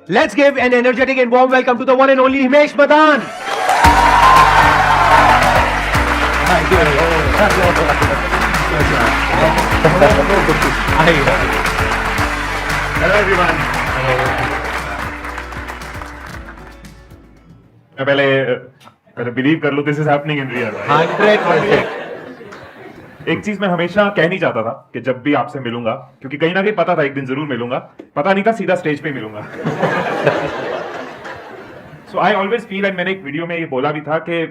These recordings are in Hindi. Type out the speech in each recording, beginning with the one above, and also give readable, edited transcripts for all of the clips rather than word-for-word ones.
Let's give an energetic and warm welcome to the one and only Himesh Madan. Hello everyone. मैं पहले बिलीव कर लूं this is happening in real. 100%. एक चीज मैं हमेशा कहनी चाहता था कि जब भी आपसे मिलूंगा, क्योंकि कहीं ना कहीं पता था एक दिन जरूर मिलूंगा, पता नहीं था सीधा स्टेज पे मिलूंगा। सो आई ऑलवेज फील, एंड मैंने एक वीडियो में ये बोला भी था कि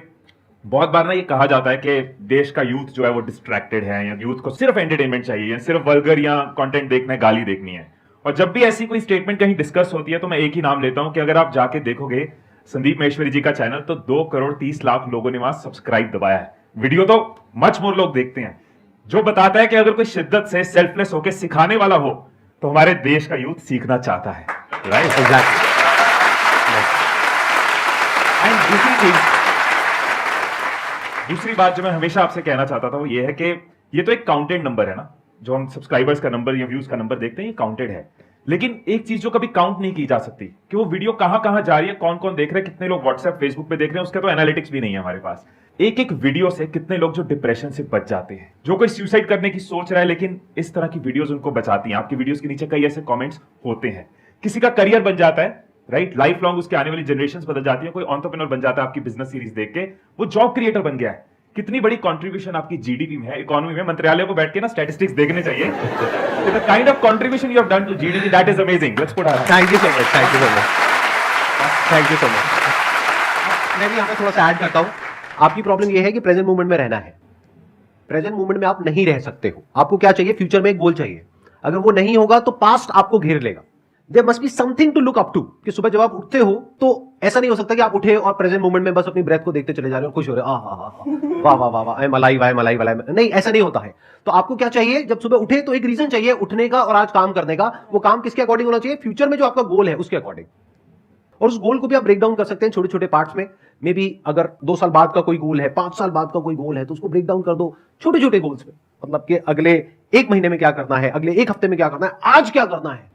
बहुत बार ना ये कहा जाता है कि देश का यूथ जो है वो डिस्ट्रैक्टेड है, या यूथ को सिर्फ एंटरटेनमेंट चाहिए, सिर्फ वल्गर या कंटेंट देखना है, गाली देखनी है। और जब भी ऐसी कोई स्टेटमेंट कहीं डिस्कस होती है तो मैं एक ही नाम लेता हूं कि अगर आप जाके देखोगे संदीप महेश्वरी जी का चैनल, तो 2,30,00,000 लोगों ने वहां सब्सक्राइब दबाया है। वीडियो तो मच मोर लोग देखते हैं, जो बताता है कि अगर कोई शिद्दत से सेल्फलेस होकर सिखाने वाला हो तो हमारे देश का यूथ सीखना चाहता है। Right, exactly. एंड दूसरी बात जो मैं हमेशा आपसे कहना चाहता था वो ये है कि ये तो एक काउंटेड नंबर है ना, जो हम सब्सक्राइबर्स का नंबर या व्यूज का नंबर देखते हैं, ये काउंटेड है। लेकिन एक चीज जो कभी काउंट नहीं की जा सकती कि वो वीडियो कहां कहां जा रही है, कौन कौन देख रहे हैं, कितने लोग व्हाट्सएप फेसबुक पे देख रहे हैं, उसका तो एनालिटिक्स भी नहीं है हमारे पास। एक एक वीडियो से कितने लोग जो डिप्रेशन से बच जाते हैं, जो कोई सुसाइड करने की सोच रहा है, लेकिन इस तरह की वीडियोस उनको बचाती हैं। आपकी वीडियोस के नीचे कई ऐसे कमेंट्स होते हैं, किसी का करियर बन जाता है, राइट, लाइफ लॉन्ग उसके आने वाली जनरेशंस बदल जाती है, कोई एंटरप्रेन्योर बन जाता है आपकी बिजनेस सीरीज देख के, वो जॉब क्रिएटर बन गया है। कितनी बड़ी कंट्रीब्यूशन आपकी जीडीपी में है, इकोनॉमी में। मंत्रालय को बैठ के ना स्टैटिस्टिक्स देखने चाहिए। The kind of contribution you have done to GDP, that is amazing. Let's put our thank you so much, thank you so much, thank you so much. मैं भी यहाँ पे थोड़ा सा ऐड करता हूँ। आपकी प्रॉब्लम ये है कि प्रेजेंट मोमेंट में रहना है। प्रेजेंट मोमेंट में आप नहीं रह सकते हो। आपको क्या चाहिए? फ्यूचर में एक गोल चाहिए। अगर वो नहीं होगा तो पास्ट आपको घेर लेगा। There must be something to look up to, कि सुबह जब आप उठते हो तो ऐसा नहीं हो सकता कि आप उठे और प्रेजेंट मोमेंट में बस अपनी ब्रेथ को देखते चले जा रहे हो, खुश हो रहे हो, वाह वाह वाह वाह, I am alive, I am alive, नहीं, ऐसा नहीं होता है। तो आपको क्या चाहिए? जब सुबह उठे तो एक रीजन चाहिए उठने का और आज काम करने का। वो काम किसके अकॉर्डिंग होना चाहिए? फ्यूचर में जो आपका गोल है उसके अकॉर्डिंग। और उस गोल को भी आप ब्रेक डाउन कर सकते हैं छोटे छोटे पार्ट्स में। मे बी अगर 2 साल बाद का कोई गोल है, 5 साल बाद का कोई गोल है, तो उसको ब्रेक डाउन कर दो छोटे छोटे गोल्स में। मतलब कि अगले 1 महीने में क्या करना है, अगले 1 हफ्ते में क्या करना है, आज क्या करना है।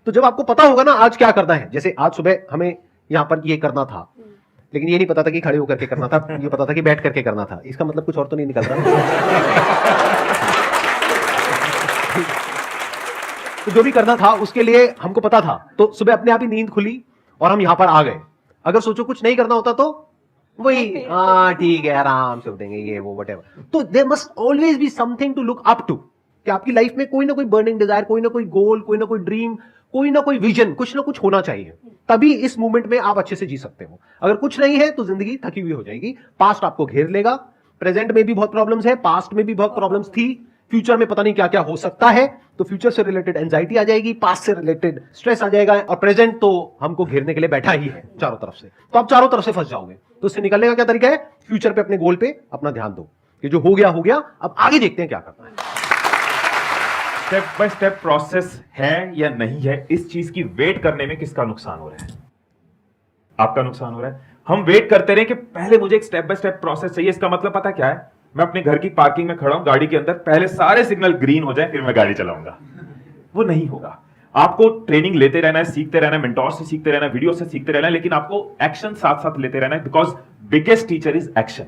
तो जब आपको पता होगा ना आज क्या करना है, जैसे आज सुबह हमें यहां पर ये करना था, लेकिन ये नहीं पता था कि खड़े होकर के करना था, ये पता था कि बैठ करके करना था। इसका मतलब कुछ और तो नहीं निकल रहा। तो जो भी करना था उसके लिए हमको पता था, तो सुबह अपने आप ही नींद खुली और हम यहां पर आ गए। अगर सोचो कुछ नहीं करना होता तो वही, हाँ ठीक है, आराम से उठेंगे, ये वो व्हाटएवर। तो there must always be something to look up to, कि आपकी लाइफ में कोई ना कोई बर्निंग डिजायर, कोई ना कोई गोल, कोई ना कोई ड्रीम, कोई ना कोई विजन, कुछ ना कुछ होना चाहिए। तभी इस मूवमेंट में आप अच्छे से जी सकते हो। अगर कुछ नहीं है तो जिंदगी थकी हुई हो जाएगी। पास्ट आपको घेर लेगा। प्रेजेंट में भी बहुत प्रॉब्लम्स है, पास्ट में भी बहुत प्रॉब्लम्स थी, फ्यूचर में पता नहीं क्या क्या हो सकता है। तो फ्यूचर से रिलेटेड एंजाइटी आ जाएगी, पास्ट से रिलेटेड स्ट्रेस आ जाएगा, और प्रेजेंट तो हमको घेरने के लिए बैठा ही है चारों तरफ से। तो आप चारों तरफ से फंस जाओगे। तो इससे निकलने का क्या तरीका है? फ्यूचर पे, अपने गोल पे अपना ध्यान दो कि जो हो गया, अब आगे देखते हैं क्या करना है। स्टेप बाय स्टेप प्रोसेस है या नहीं है, इस चीज की वेट करने में किसका नुकसान हो रहा है? आपका नुकसान हो रहा है। हम वेट करते रहे कि पहले मुझे एक स्टेप बाय स्टेप प्रोसेस चाहिए। इसका मतलब पता क्या है? मैं अपने घर की पार्किंग में खड़ा हूं, गाड़ी के अंदर, पहले सारे सिग्नल ग्रीन हो जाए फिर मैं गाड़ी चलाऊंगा। वो नहीं होगा। आपको ट्रेनिंग लेते रहना है, सीखते रहना है, मेंटोर से सीखते रहना है, वीडियो से सीखते रहना है, लेकिन आपको एक्शन साथ साथ लेते रहना है, because biggest teacher is action.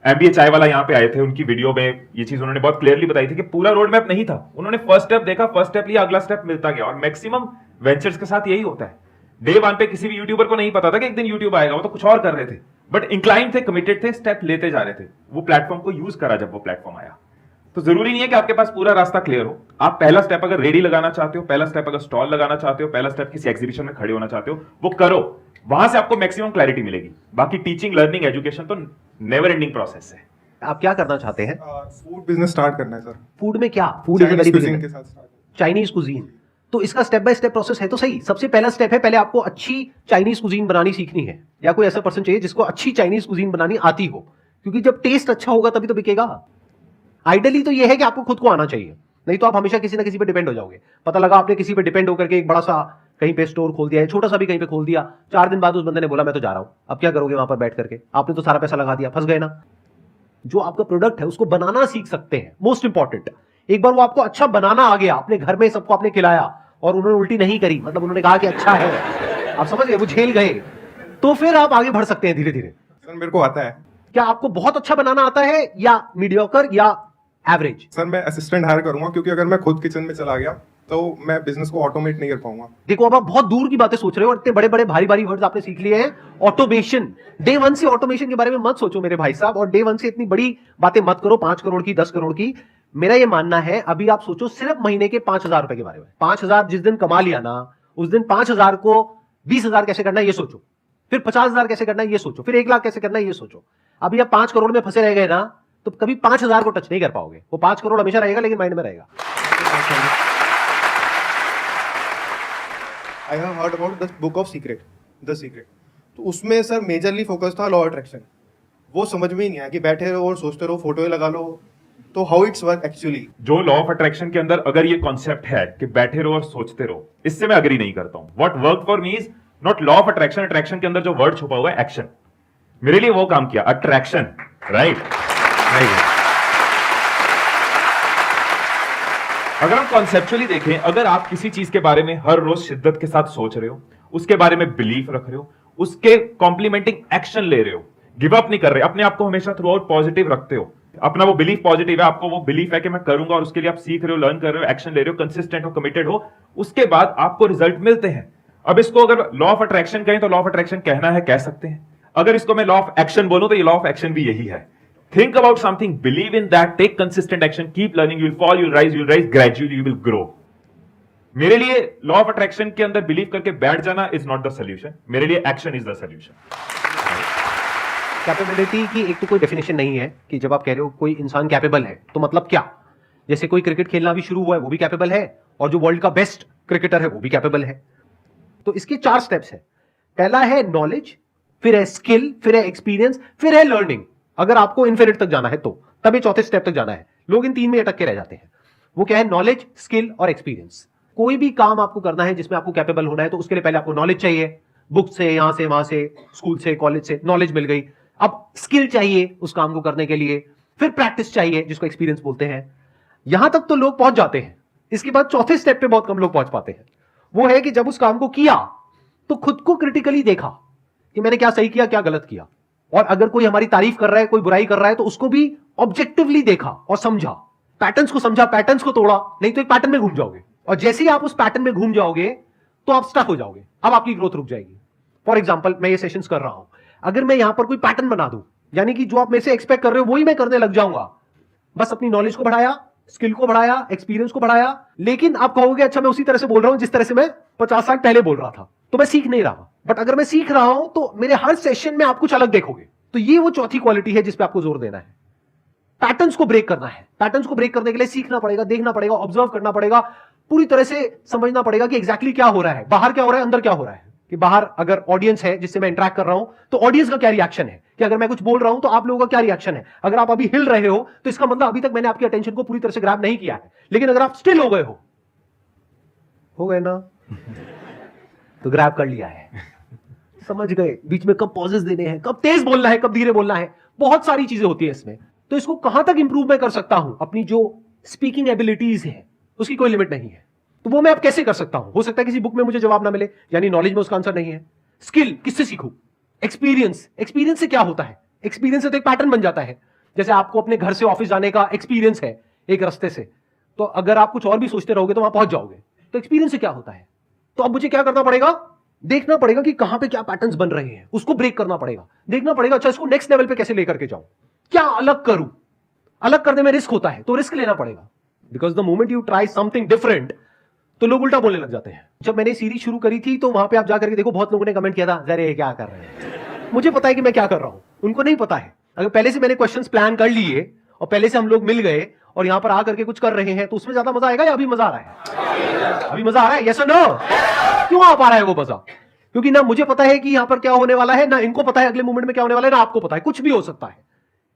MBA चाय वाला यहाँ पे आए थे, उनकी वीडियो में ये चीज उन्होंने बहुत क्लियरली बताई थी कि पूरा रोड मैप नहीं था। उन्होंने फर्स्ट स्टेप देखा, फर्स्ट स्टेप लिया, अगला स्टेप मिलता गया। और मैक्सिमम वेंचर्स के साथ यही होता है। डे 1 पे किसी भी यूट्यूबर को नहीं पता था कि एक दिन यूट्यूब आएगा, वो तो कुछ और कर रहे थे, बट इंक्लाइन थे, कमिटेड थे, स्टेप लेते जा रहे थे। वो प्लेटफॉर्म को यूज करा जब वो प्लेटफॉर्म आया। तो जरूरी नहीं है कि आपके पास पूरा रास्ता क्लियर हो। आप पहला स्टेप अगर रेडी लगाना चाहते हो, पहला स्टेप अगर स्टॉल लगाना चाहते हो, पहला स्टेप किसी एग्जीबिशन में खड़े होना चाहते हो, वो करो। वहां से आपको मैक्सिमम क्लैरिटी मिलेगी। बाकी टीचिंग, लर्निंग, एजुकेशन तो नेवर एंडिंग प्रोसेस है। आप क्या करना चाहते हैं? फूड बिजनेस स्टार्ट करना है सर। फूड में क्या? फूड इज वेरी कुजीन के साथ स्टार्ट। Chinese cuisine. तो इसका स्टेप बाय स्टेप प्रोसेस है तो सही। सबसे पहला स्टेप है, पहले आपको अच्छी चाइनीज कुजीन बनानी सीखनी है, या कोई ऐसा पर्सन चाहिए जिसको अच्छी चाइनीज कुजीन बनानी आती हो, क्योंकि जब टेस्ट अच्छा होगा तभी तो बिकेगा। आइडियली तो ये है कि आपको खुद को आना चाहिए, नहीं तो आप हमेशा किसी ना किसी पे डिपेंड हो जाओगे। पता लगा आपने किसी पे डिपेंड होकर के एक बड़ा सा कहीं पे स्टोर खोल दिया है, छोटा सा भी कहीं पे खोल दिया, 4 दिन बाद उस बंदे ने बोला मैं तो जा रहा हूं। अब क्या करोगे वहां पर बैठ करके? आपने तो सारा पैसा लगा दिया, फंस गए ना। जो आपका प्रोडक्ट है उसको बनाना सीख सकते हैं, मोस्ट इंपॉर्टेंट। एक बार वो आपको अच्छा बनाना आ गया, अपने घर में सबको आपने खिलाया और उन्होंने उल्टी नहीं करी, मतलब उन्होंने कहा कि अच्छा है, आप समझ गए, वो झेल गए, तो फिर आप आगे बढ़ सकते हैं धीरे धीरे। सर मेरे को आता है। क्या आपको बहुत अच्छा बनाना आता है या मीडियोकर या एवरेज? सर मैं असिस्टेंट हायर करूंगा, क्योंकि अगर मैं खुद किचन में चला गया तो मैं बिजनेस को ऑटोमेट नहीं कर पाऊंगा। देखो, अब आप बहुत दूर की बातें सोच रहे हो, इतने बड़े बड़े भारी भारी वर्ड्स आपने सीख लिए हैं। ऑटोमेशन, डे वन से ऑटोमेशन के बारे में मत सोचो मेरे भाई साहब, और डे वन से इतनी बड़ी बातें मत करो, 5 करोड़ की, 10 करोड़ की। मेरा ये मानना है अभी आप सोचो सिर्फ महीने के 5,000 रुपए के बारे में। 5,000 जिस दिन कमा लिया ना, उस दिन 5,000 को 20,000 कैसे करना है ये सोचो, फिर 50,000 कैसे करना है ये सोचो, फिर 1 लाख कैसे करना है ये सोचो। अभी आप 5 करोड़ में फंसे रह गए ना, तो कभी 5,000 को टच नहीं कर पाओगे। वो 5 करोड़ हमेशा रहेगा, लेकिन माइंड में रहेगा। I have heard about the book of secret, the secret. तो उसमें सर मेजरली फोकस था लॉ अट्रैक्शन। वो समझ में ही नहीं आया कि बैठे रहो और सोचते रहो, फोटो लगा लो, तो हाउ इट्स वर्क एक्चुअली। जो लॉ ऑफ अट्रैक्शन के अंदर अगर ये कॉन्सेप्ट है कि बैठे रहो और सोचते रहो, इससे मैं अग्री नहीं करता हूं। What work for me is not law of attraction. Attraction के अंदर जो वर्ड छुपा हुआ है एक्शन, मेरे लिए वो काम किया अट्रैक्शन, राइट। अगर हम कॉन्सेप्चुअली देखें, अगर आप किसी चीज के बारे में हर रोज शिद्दत के साथ सोच रहे हो, उसके बारे में बिलीफ रख रहे हो, उसके कॉम्प्लीमेंटिंग एक्शन ले रहे हो, गिव अप नहीं कर रहे, अपने आप को हमेशा थ्रू आउट पॉजिटिव रखते हो, अपना वो बिलीफ पॉजिटिव है, आपको वो बिलीफ है कि मैं करूंगा, और उसके लिए आप सीख रहे हो, लर्न कर रहे हो, एक्शन ले रहे हो, कंसिस्टेंट हो, कमिटेड हो, उसके बाद आपको रिजल्ट मिलते हैं। अब इसको अगर लॉ ऑफ अट्रैक्शन कहें तो लॉ ऑफ अट्रैक्शन कहना है, कह सकते हैं। अगर इसको मैं लॉ ऑफ एक्शन बोलूं तो ये लॉ ऑफ एक्शन भी यही है। Think about something, believe in that, take consistent action, keep learning, you'll fall, you'll rise, gradually you will grow. मेरे लिए लॉ ऑफ अट्रैक्शन के अंदर बिलीव करके बैठ जाना इज नॉट द सोल्यूशन, मेरे लिए action is the solution. Capability की एक तो कोई डेफिनेशन नहीं है कि जब आप कह रहे हो कोई इंसान कैपेबल है तो मतलब क्या। जैसे कोई क्रिकेट खेलना भी शुरू हुआ है वो भी कैपेबल है, और जो वर्ल्ड का बेस्ट क्रिकेटर है वो भी कैपेबल है। तो इसके 4 स्टेप्स है। पहला है नॉलेज, फिर है स्किल, फिर है एक्सपीरियंस, फिर है लर्निंग। अगर आपको इन्फिनिट तक जाना है तो तब ये चौथे स्टेप तक जाना है। लोग इन 3 में अटक के रह जाते हैं। वो क्या है? नॉलेज, स्किल और एक्सपीरियंस। कोई भी काम आपको करना है जिसमें आपको कैपेबल होना है तो उसके लिए पहले आपको नॉलेज चाहिए, बुक से, यहां से, वहां से, स्कूल से, कॉलेज से नॉलेज मिल गई। अब स्किल चाहिए उस काम को करने के लिए, फिर प्रैक्टिस चाहिए जिसको एक्सपीरियंस बोलते हैं। यहां तक तो लोग पहुंच जाते हैं। इसके बाद चौथे स्टेप पे बहुत कम लोग पहुंच पाते हैं। वो है कि जब उस काम को किया तो खुद को क्रिटिकली देखा कि मैंने क्या सही किया, क्या गलत किया, और अगर कोई हमारी तारीफ कर रहा है, कोई बुराई कर रहा है तो उसको भी ऑब्जेक्टिवली देखा और समझा, पैटर्न्स को समझा, पैटर्न्स को तोड़ा। नहीं तो एक पैटर्न में घूम जाओगे, और जैसे ही आप उस पैटर्न में घूम जाओगे तो आप स्टक हो जाओगे। अब आपकी ग्रोथ रुक जाएगी। फॉर एग्जाम्पल, मैं ये सेशंस कर रहा हूं, अगर मैं यहां पर कोई पैटर्न बना दूं, यानी कि जो आप मेरे से एक्सपेक्ट कर रहे हो वही मैं करने लग जाऊंगा, बस अपनी नॉलेज को बढ़ाया, स्किल को बढ़ाया, एक्सपीरियंस को बढ़ाया, लेकिन आप कहोगे अच्छा मैं उसी तरह से बोल रहा हूं जिस तरह से मैं 50 साल पहले बोल रहा था, तो मैं सीख नहीं रहा। बट अगर मैं सीख रहा हूं तो मेरे हर सेशन में आप कुछ अलग देखोगे। तो ये वो चौथी क्वालिटी है जिस पे आपको जोर देना है। पैटर्न्स को ब्रेक करना है। पैटर्न्स को ब्रेक करने के लिए सीखना पड़ेगा, देखना पड़ेगा, ऑब्जर्व करना पड़ेगा, पूरी तरह से समझना पड़ेगा कि एग्जैक्टली क्या हो रहा है, बाहर क्या हो रहा है, अंदर क्या हो रहा है। कि बाहर अगर ऑडियंस है जिससे मैं इंटरेक्ट कर रहा हूं तो ऑडियंस का क्या रिएक्शन है, कि अगर मैं कुछ बोल रहा हूं तो आप लोगों का क्या रिएक्शन है। अगर आप अभी हिल रहे हो तो इसका मतलब अभी तक मैंने आपकी अटेंशन को पूरी तरह से ग्रैब नहीं किया है। लेकिन अगर आप स्टिल हो गए ना तो ग्रैब कर लिया है, समझ गए। बीच में कब पॉजेस देने हैं, कब तेज बोलना है, कब धीरे बोलना है, बहुत सारी चीजें होती है इसमें। तो इसको कहां तक इंप्रूव मैं कर सकता हूं, अपनी जो स्पीकिंग एबिलिटीज है उसकी कोई लिमिट नहीं है। तो वो मैं अब कैसे कर सकता हूं। हो सकता है किसी बुक में मुझे जवाब ना मिले, यानी नॉलेज में उसका आंसर नहीं है। स्किल किससे सीखूं, एक्सपीरियंस, एक्सपीरियंस से क्या होता है, एक्सपीरियंस से तो एक पैटर्न बन जाता है। जैसे आपको अपने घर से ऑफिस जाने का एक्सपीरियंस है एक रास्ते से, तो अगर आप कुछ और भी सोचते रहोगे तो वहां पहुंच जाओगे। तो एक्सपीरियंस से क्या होता है, तो अब मुझे क्या करना पड़ेगा, देखना पड़ेगा कि कहां पे क्या पैटर्न्स बन रहे हैं, उसको ब्रेक करना पड़ेगा। देखना पड़ेगा अच्छा इसको नेक्स्ट लेवल पे कैसे लेकर के जाऊं, क्या अलग करूं। अलग करने में रिस्क होता है तो रिस्क लेना पड़ेगा, because the moment you try something different तो लोग उल्टा बोलने लग जाते हैं। जब मैंने सीरीज शुरू करी थी तो वहां पे आप जाकर के देखो, बहुत लोगों ने कमेंट किया था जरे क्या कर रहे हैं। मुझे पता है कि मैं क्या कर रहा हूं, उनको नहीं पता है। अगर पहले से मैंने क्वेश्चंस प्लान कर लिए और पहले से हम लोग मिल गए और यहां पर आकर के कुछ कर रहे हैं तो उसमें ज्यादा मजा आएगा या अभी मजा आ रहा है? अभी मजा आ रहा है, यस और नो? क्यों आ पा रहा है वो मजा? क्योंकि ना मुझे पता है कि यहां पर क्या होने वाला है, ना इनको पता है अगले मोमेंट में क्या होने वाला है, ना आपको पता है, कुछ भी हो सकता है।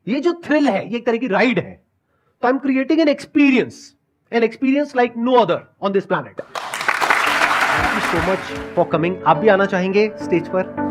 ये जो थ्रिल है ये एक तरह की राइड है। तो I am creating an experience like no other on this planet. Thank you so much for coming. आप भी आना चाहेंगे स्टेज पर?